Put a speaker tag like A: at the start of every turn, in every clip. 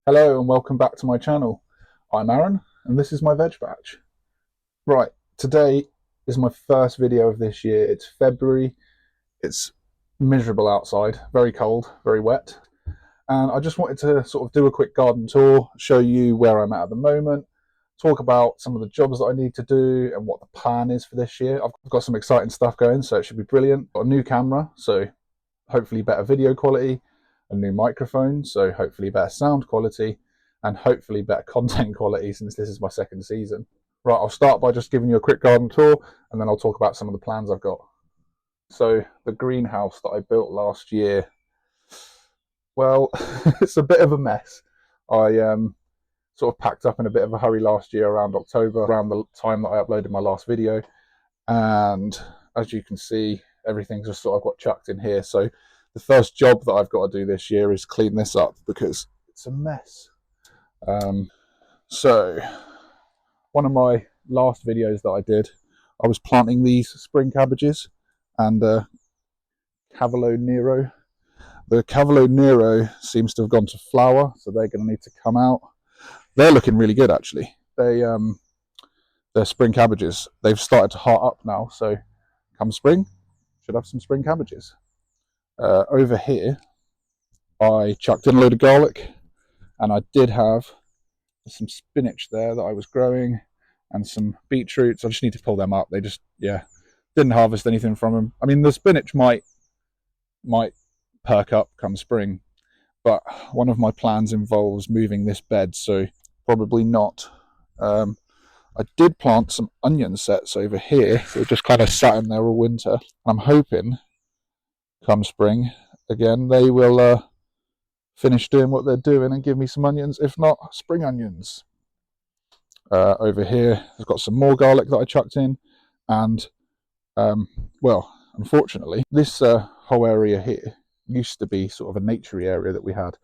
A: Hello and welcome back to my channel. I'm Aaron and this is my veg batch. Right, today is my first video of this year. It's February, it's miserable outside, very cold, very wet. And I just wanted to sort of do a quick garden tour, show you where I'm at the moment, talk about some of the jobs that I need to do and what the plan is for this year. I've got some exciting stuff going, so it should be brilliant. Got a new camera, so hopefully better video quality, a new microphone, so hopefully better sound quality, and hopefully better content quality since this is my second season. Right, I'll start by just giving you a quick garden tour and then I'll talk about some of the plans I've got. So the greenhouse that I built last year, well, it's a bit of a mess. I sort of packed up in a bit of a hurry last year around October, around the time that I uploaded my last video. And as you can see, everything's just sort of got chucked in here. So the first job that I've got to do this year is clean this up because it's a mess. So one of my last videos that I did, I was planting these spring cabbages and Cavolo Nero. The Cavolo Nero seems to have gone to flower, so they're going to need to come out. They're looking really good actually. They're spring cabbages. They've started to heart up now, so come spring, should have some spring cabbages. Over here, I chucked in a load of garlic, and I did have some spinach there that I was growing, and some beetroots. I just need to pull them up. They just, yeah, didn't harvest anything from them. I mean, the spinach might perk up come spring, but one of my plans involves moving this bed, so probably not. I did plant some onion sets over here, so just kind of sat in there all winter. I'm hoping come spring, again, they will finish doing what they're doing and give me some onions, if not spring onions. Over here, I've got some more garlic that I chucked in, and well, unfortunately, this whole area here used to be sort of a naturey area that we had,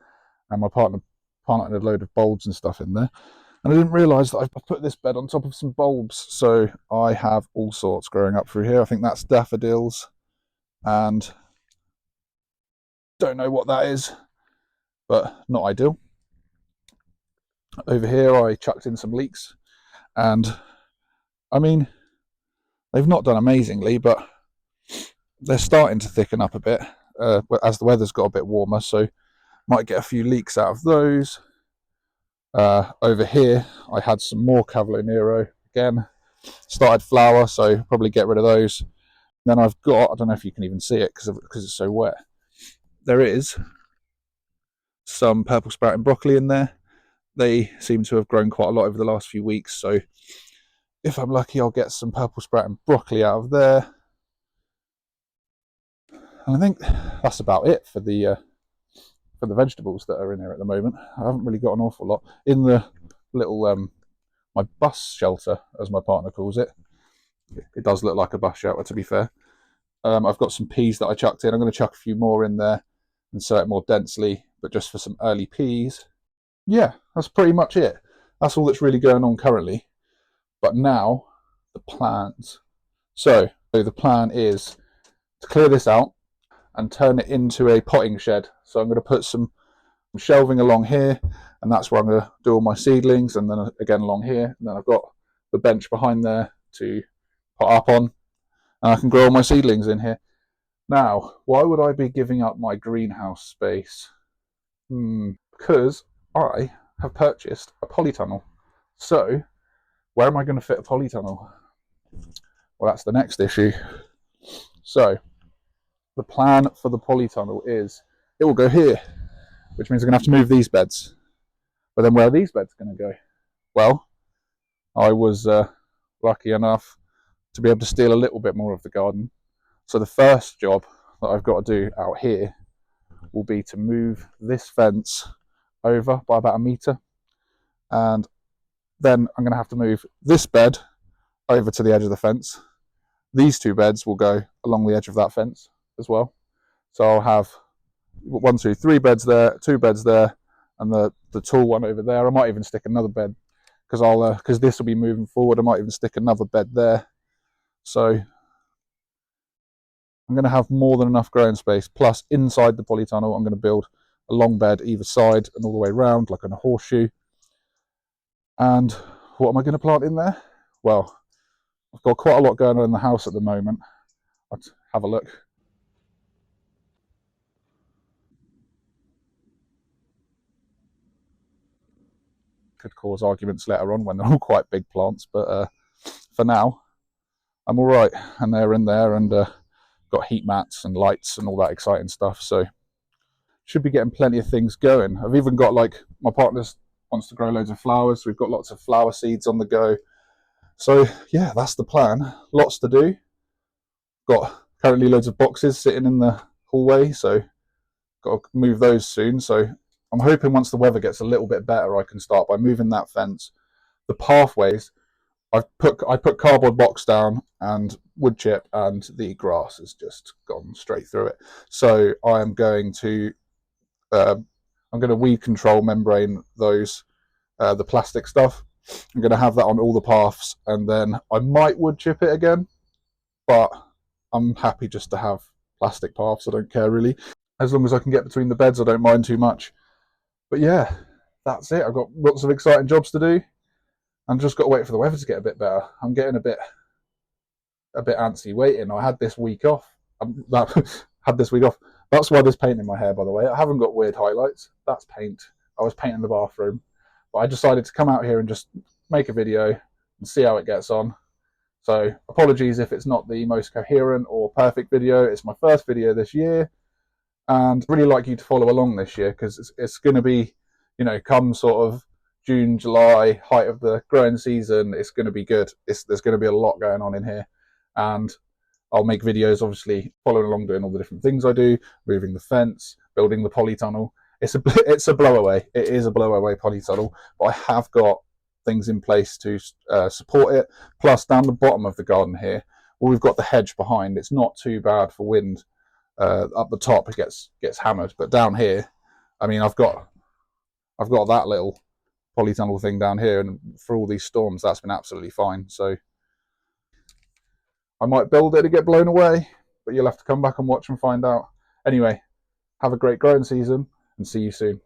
A: and my partner planted a load of bulbs and stuff in there, and I didn't realise that I've put this bed on top of some bulbs, so I have all sorts growing up through here. I think that's daffodils, and don't know what that is, but not ideal. Over here I chucked in some leeks, and I mean, they've not done amazingly, but they're starting to thicken up a bit as the weather's got a bit warmer, so might get a few leeks out of those. Over here I had some more Cavolo Nero, again started flower, so probably get rid of those. Then I've got, I don't know if you can even see it because it's so wet, there is some purple sprouting broccoli in there. They seem to have grown quite a lot over the last few weeks, so if I'm lucky I'll get some purple sprouting broccoli out of there. And I think that's about it for the vegetables that are in here at the moment. I haven't really got an awful lot in the little my bus shelter, as my partner calls it. It does look like a bus shelter, to be fair. I've got some peas that I chucked in. I'm going to chuck a few more in there and sow it more densely, but just for some early peas. Yeah, that's pretty much it. That's all that's really going on currently. But now, the plans. So the plan is to clear this out and turn it into a potting shed. So I'm going to put some shelving along here, and that's where I'm going to do all my seedlings, and then again along here, and then I've got the bench behind there to pot up on, and I can grow all my seedlings in here. Now, why would I be giving up my greenhouse space? Because I have purchased a polytunnel. So where am I going to fit a polytunnel? Well, that's the next issue. So the plan for the polytunnel is it will go here, which means I'm going to have to move these beds. But then where are these beds going to go? Well, I was lucky enough to be able to steal a little bit more of the garden. So the first job that I've got to do out here will be to move this fence over by about 1 metre. And then I'm going to have to move this bed over to the edge of the fence. These two beds will go along the edge of that fence as well. So I'll have 1, 2, 3 beds there, 2 beds there, and the tall one over there. I might even stick another bed because this will be moving forward. I might even stick another bed there. So I'm going to have more than enough growing space. Plus, inside the polytunnel, I'm going to build a long bed either side and all the way round, like on a horseshoe. And what am I going to plant in there? Well, I've got quite a lot going on in the house at the moment. Let's have a look. Could cause arguments later on when they're all quite big plants, but for now, I'm all right. And they're in there, and got heat mats and lights and all that exciting stuff. So should be getting plenty of things going. I've even got, like, my partner wants to grow loads of flowers. We've got lots of flower seeds on the go. So yeah, that's the plan. Lots to do. Got currently loads of boxes sitting in the hallway, so got to move those soon. So I'm hoping once the weather gets a little bit better, I can start by moving that fence. The pathways, I put cardboard box down and wood chip, and the grass has just gone straight through it. So I'm going to weed control membrane those, the plastic stuff. I'm going to have that on all the paths, and then I might wood chip it again, but I'm happy just to have plastic paths. I don't care really. As long as I can get between the beds, I don't mind too much. But yeah, that's it. I've got lots of exciting jobs to do. I've just got to wait for the weather to get a bit better. I'm getting a bit antsy waiting. I had this week off. Had this week off. That's why there's paint in my hair, by the way. I haven't got weird highlights. That's paint. I was painting the bathroom. But I decided to come out here and just make a video and see how it gets on. So apologies if it's not the most coherent or perfect video. It's my first video this year, and I'd really like you to follow along this year, because it's going to be, come sort of June, July, height of the growing season, it's going to be good. There's going to be a lot going on in here, and I'll make videos, obviously, following along, doing all the different things I do, moving the fence, building the polytunnel. It's a blowaway. It is a blowaway polytunnel, but I have got things in place to support it. Plus, down the bottom of the garden here, well, we've got the hedge behind. It's not too bad for wind. Up the top, it gets hammered, but down here, I mean, I've got that little polytunnel thing down here, and for all these storms, that's been absolutely fine. So I might build it to get blown away, but you'll have to come back and watch and find out. Anyway, have a great growing season, and see you soon.